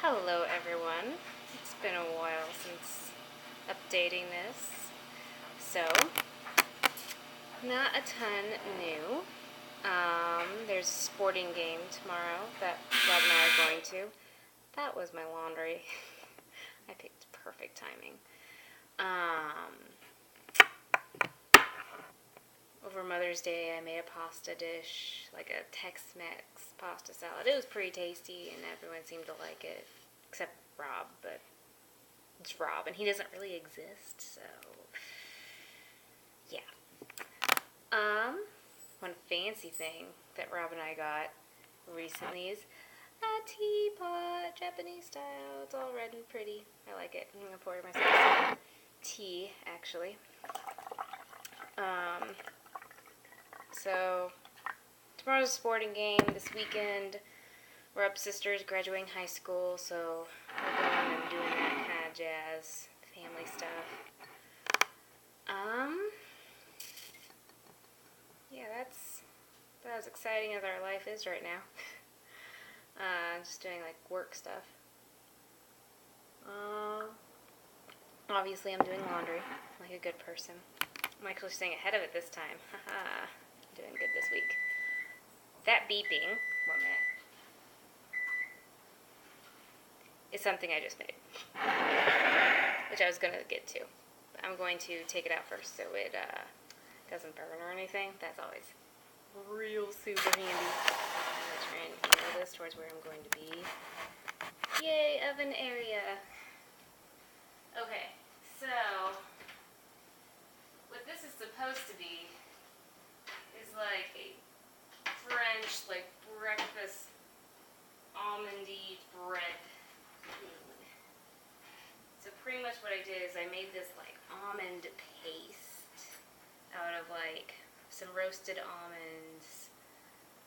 Hello everyone. It's been a while since updating this. So, not a ton new. There's a sporting game tomorrow that Rob and I are going to. That was my laundry. I picked perfect timing. Over Mother's Day, I made a pasta dish, like a Tex-Mex pasta salad. It was pretty tasty, and everyone seemed to like it, except Rob, but it's Rob, and he doesn't really exist, so yeah. One fancy thing that Rob and I got recently is a teapot, Japanese style. It's all red and pretty. I like it. I'm gonna pour myself some tea, actually. So tomorrow's a sporting game. This weekend, Rob's sister's graduating high school, so we're going and doing that kind of jazz, family stuff. Yeah, that's about as exciting as our life is right now. Just doing like work stuff. Obviously I'm doing laundry, like a good person. I'm actually staying ahead of it this time. Haha, doing good this week. That beeping, 1 minute, is something I just made, which I was gonna get to. I'm going to take it out first so it doesn't burn or anything. That's always real super handy. I'm gonna try and angle this towards where I'm going to be. Yay, oven area. Okay, so what this is supposed to be is like a French, like breakfast almondy bread food. So pretty much what I did is I made this like almond paste out of like some roasted almonds,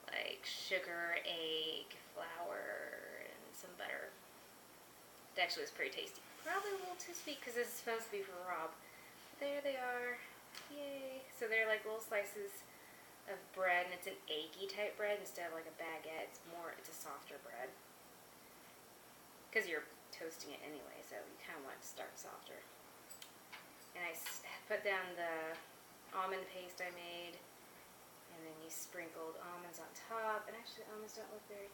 like sugar, egg, flour, and some butter. It actually was pretty tasty. Probably a little too sweet because this is supposed to be for Rob. There they are. Yay. So they're like little slices of bread, and it's an eggy type bread instead of like a baguette. It's a softer bread. Because you're toasting it anyway, so you kind of want it to start softer. And I put down the almond paste I made, and then you sprinkled almonds on top. And actually, almonds don't look very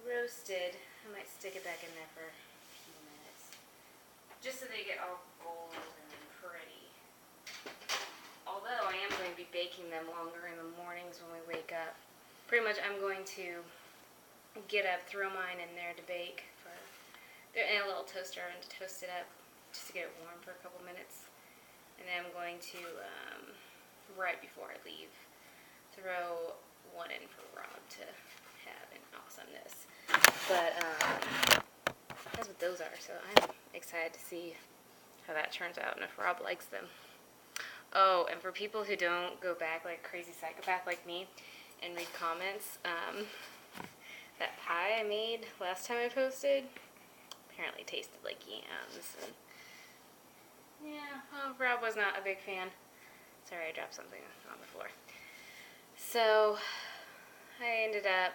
roasted. I might stick it back in there for a few minutes, just so they get all golden and pretty. Although I am going to be baking them longer in the mornings when we wake up. Pretty much I'm going to get up, throw mine in there to bake. They're in a little toaster oven to toast it up, just to get it warm for a couple minutes. And then I'm going to, right before I leave, throw one in for Rob to have an awesomeness. But that's what those are, so I'm excited to see how that turns out and if Rob likes them. Oh, and for people who don't go back like crazy psychopath like me and read comments, that pie I made last time I posted apparently tasted like yams. And yeah, well, Rob was not a big fan. Sorry, I dropped something on the floor. So I ended up,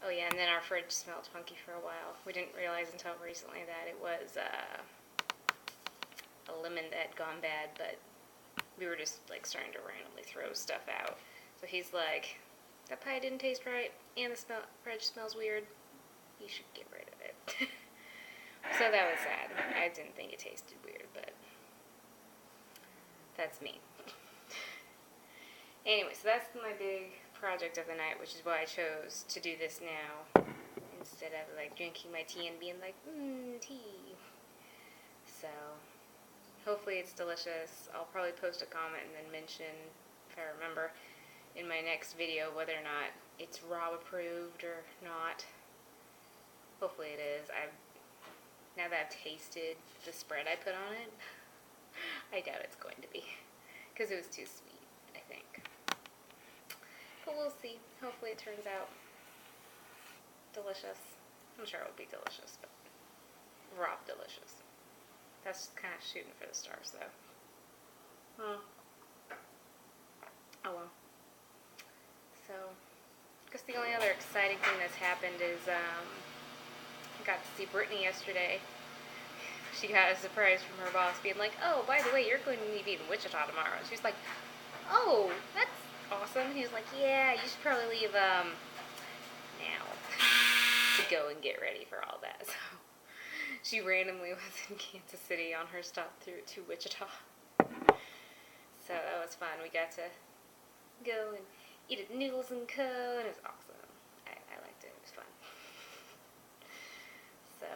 oh yeah, and then our fridge smelled funky for a while. We didn't realize until recently that it was a lemon that had gone bad, but we were just like starting to randomly throw stuff out. So he's like, that pie didn't taste right, and the fridge smells weird. You should get rid of it. So that was sad. I didn't think it tasted weird, but that's me. Anyway, so that's my big project of the night, which is why I chose to do this now instead of like drinking my tea and being like, tea. So hopefully it's delicious. I'll probably post a comment and then mention, if I remember, in my next video whether or not it's Rob approved or not. Hopefully it is. Now that I've tasted the spread I put on it, I doubt it's going to be, because it was too sweet, I think. But we'll see. Hopefully it turns out delicious. I'm sure it will be delicious, but Rob delicious. That's kind of shooting for the stars, though. Oh well. So, I guess the only other exciting thing that's happened is, got to see Brittany yesterday. She got a surprise from her boss being like, oh, by the way, you're going to be in Wichita tomorrow. She was like, oh, that's awesome. He was like, yeah, you should probably leave now to go and get ready for all that. So she randomly was in Kansas City on her stop through to Wichita. So that was fun. We got to go and eat at Noodles & Co. and it was awesome. I liked it. It was fun. So,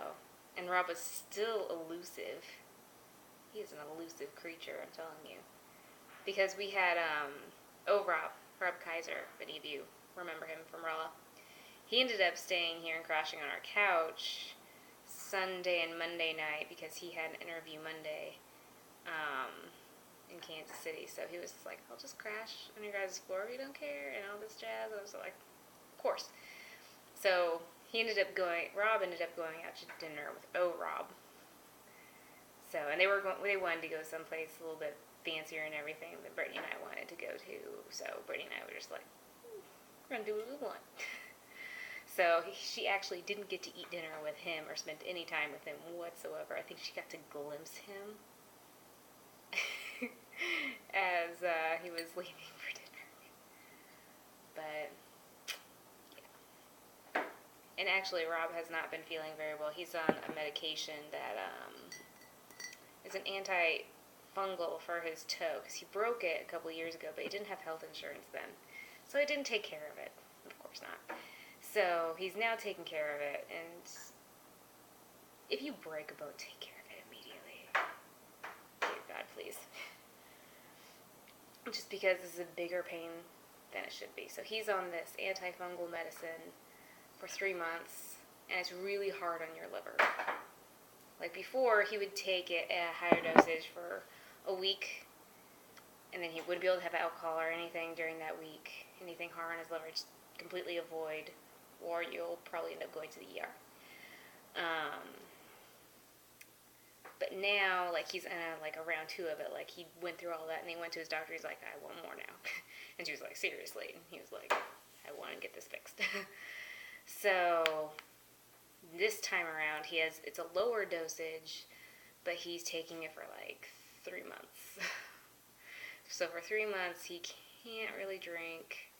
and Rob was still elusive. He is an elusive creature, I'm telling you. Because we had, Rob Kaiser, if any of you remember him from Rolla. He ended up staying here and crashing on our couch Sunday and Monday night because he had an interview Monday in Kansas City. So he was like, I'll just crash on your guys' floor if you don't care, and all this jazz. I was like, of course. So Rob ended up going out to dinner with Rob. So, and they wanted to go someplace a little bit fancier and everything that Brittany and I wanted to go to. So Brittany and I were just like, we're going to do what we want. So she actually didn't get to eat dinner with him or spend any time with him whatsoever. I think she got to glimpse him as he was leaving for dinner. But, yeah. And actually, Rob has not been feeling very well. He's on a medication that is an antifungal for his toe, because he broke it a couple years ago, but he didn't have health insurance then. So he didn't take care of it. Of course not. So he's now taking care of it, and if you break a bone, take care of it immediately. Dear God, please. Just because this is a bigger pain than it should be. So he's on this antifungal medicine for 3 months, and it's really hard on your liver. Like before, he would take it at a higher dosage for a week, and then he wouldn't be able to have alcohol or anything during that week. Anything hard on his liver, just completely avoid, or you'll probably end up going to the ER. But now, like, he's in a round 2 of it. Like, he went through all that, and he went to his doctor. He's like, I want more now. And she was like, seriously? And he was like, I want to get this fixed. So this time around, it's a lower dosage, but he's taking it for like 3 months. So for 3 months, he can't really drink,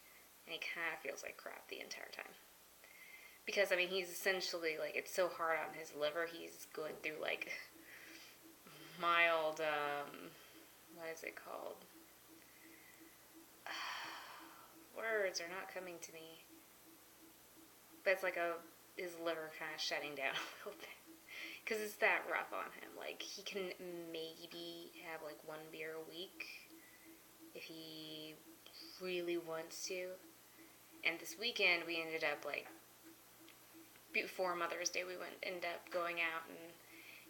and he kind of feels like crap the entire time. Because, I mean, he's essentially, like, it's so hard on his liver, he's going through, like, mild, what is it called? Words are not coming to me. But it's like his liver kind of shutting down a little bit. Because it's that rough on him. Like, he can maybe have, like, 1 beer a week if he really wants to. And this weekend, we ended up, like, before Mother's Day, we ended up going out and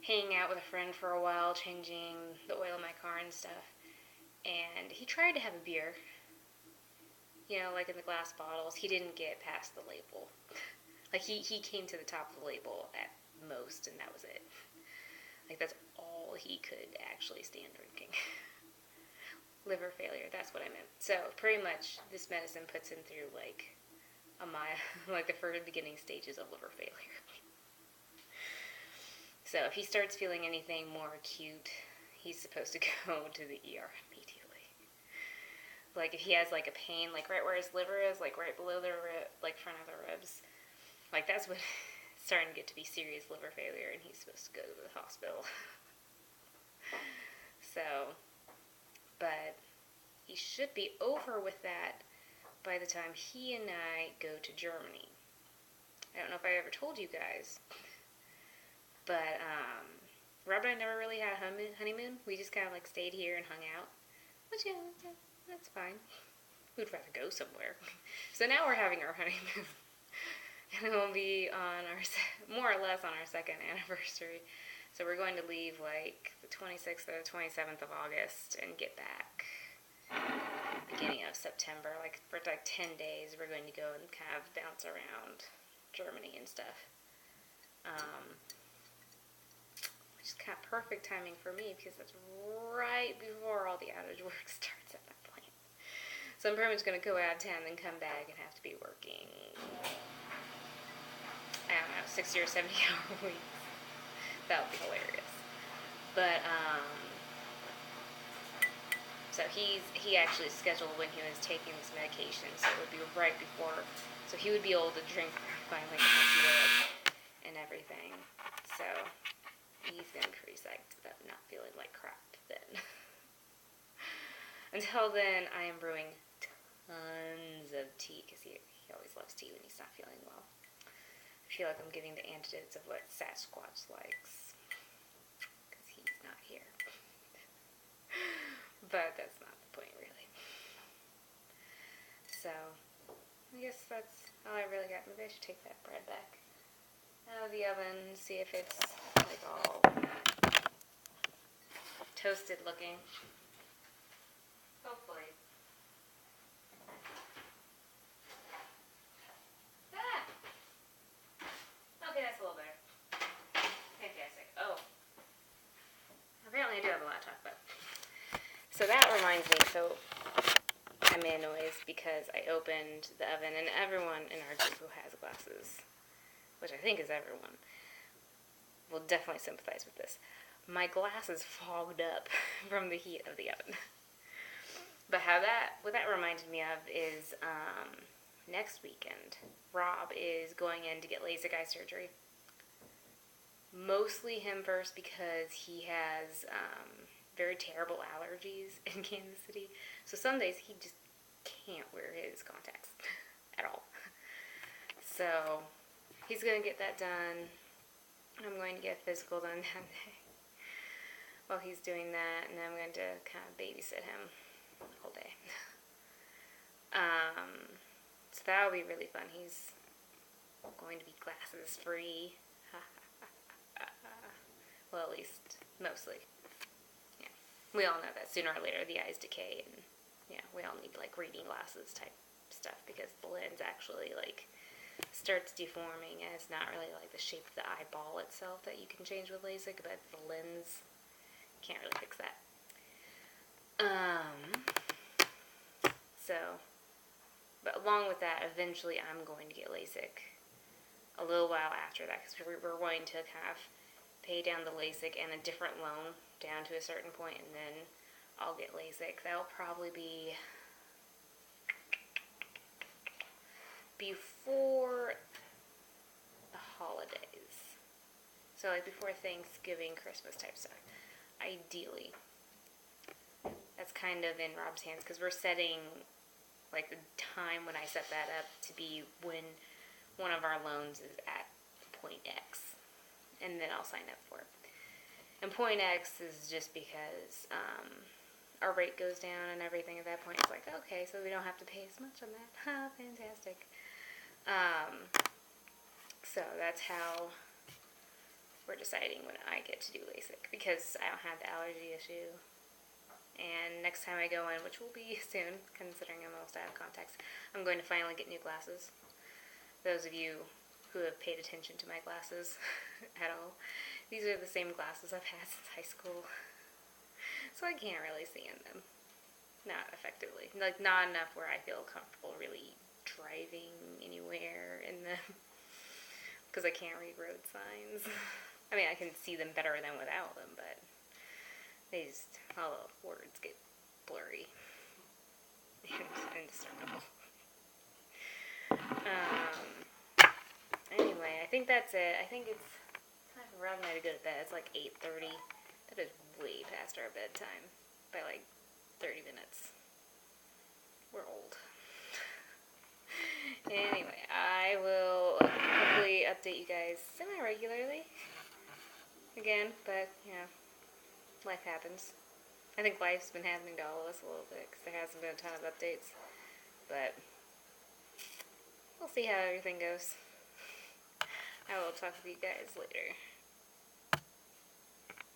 hanging out with a friend for a while, changing the oil in my car and stuff. And he tried to have a beer, you know, like in the glass bottles. He didn't get past the label. Like, he came to the top of the label at most, and that was it. Like, that's all he could actually stand drinking. Liver failure, that's what I meant. So, pretty much, this medicine puts him through, like, like the first beginning stages of liver failure. So, if he starts feeling anything more acute, he's supposed to go to the ER immediately. Like, if he has, like, a pain, like, right where his liver is, like, right below the front of the ribs, like, that's when it's starting to get to be serious liver failure, and he's supposed to go to the hospital. So, but he should be over with that by the time he and I go to Germany. I don't know if I ever told you guys, but Rob and I never really had a honeymoon. We just kind of, like, stayed here and hung out, which, yeah, that's fine. We'd rather go somewhere. So now we're having our honeymoon. And it will be on more or less on our 2nd anniversary. So we're going to leave like the 26th or the 27th of August and get back beginning of September. Like for like 10 days, we're going to go and kind of bounce around Germany and stuff. Which is kind of perfect timing for me because that's right before all the outage work starts at my plant. So I'm pretty much going to go out of town and come back and have to be working. I I don't know, 60 or 70 hour weeks. That would be hilarious. But, so he actually scheduled when he was taking this medication, so it would be right before, so he would be able to drink finally once he would, and everything. So he's gonna be pretty psyched about not feeling like crap then. Until then, I am brewing tons of tea, because he always loves tea when he's not feeling well. I feel like I'm getting the antidotes of what Sasquatch likes, because he's not here. But that's not the point, really. So, I guess that's all I really got. Maybe I should take that bread back out of the oven, see if it's like all toasted looking. Hopefully. Ah! Okay, that's a little better. Fantastic. Oh. Apparently I do have a lot to talk about. So that reminds me, so I made a noise because I opened the oven, and everyone in our group who has glasses, which I think is everyone, will definitely sympathize with this. My glasses fogged up from the heat of the oven. But what that reminded me of is next weekend, Rob is going in to get LASIK eye surgery. Mostly him first because he has very terrible allergies in Kansas City. So some days he just can't wear his contacts at all. So he's going to get that done. I'm going to get a physical done that day while he's doing that, and I'm going to kind of babysit him all day. So that'll be really fun. He's going to be glasses free. Well, at least mostly. Yeah, we all know that sooner or later the eyes decay, and yeah, we all need like reading glasses type stuff because the lens actually like starts deforming, and it's not really like the shape of the eyeball itself that you can change with LASIK, but the lens can't really fix that. But along with that, eventually I'm going to get LASIK a little while after that, because we're going to kind of pay down the LASIK and a different loan down to a certain point, and then I'll get LASIK. That'll probably be before the holidays. So like before Thanksgiving, Christmas type stuff. Ideally. That's kind of in Rob's hands, because we're setting like the time when I set that up to be when one of our loans is at point X, and then I'll sign up for it. And point X is just because our rate goes down and everything at that point. It's like, okay, so we don't have to pay as much on that. Ha, fantastic. So that's how we're deciding when I get to do LASIK, because I don't have the allergy issue. And next time I go in, which will be soon, considering I'm almost out of contacts, I'm going to finally get new glasses. Those of you who have paid attention to my glasses at all, these are the same glasses I've had since high school. So I can't really see in them. Not effectively. Like, not enough where I feel comfortable really driving anywhere in them. Because I can't read road signs. I mean, I can see them better than without them, but they just, all the words get blurry and indiscernible. Anyway, I think that's it. I think it's time for Rob and I to go to bed. It's like 8:30. That is way past our bedtime by like 30 minutes. We're old. Anyway, I will hopefully update you guys semi-regularly again, but, you know, life happens. I think life's been happening to all of us a little bit, because there hasn't been a ton of updates, but we'll see how everything goes. I will talk with you guys later.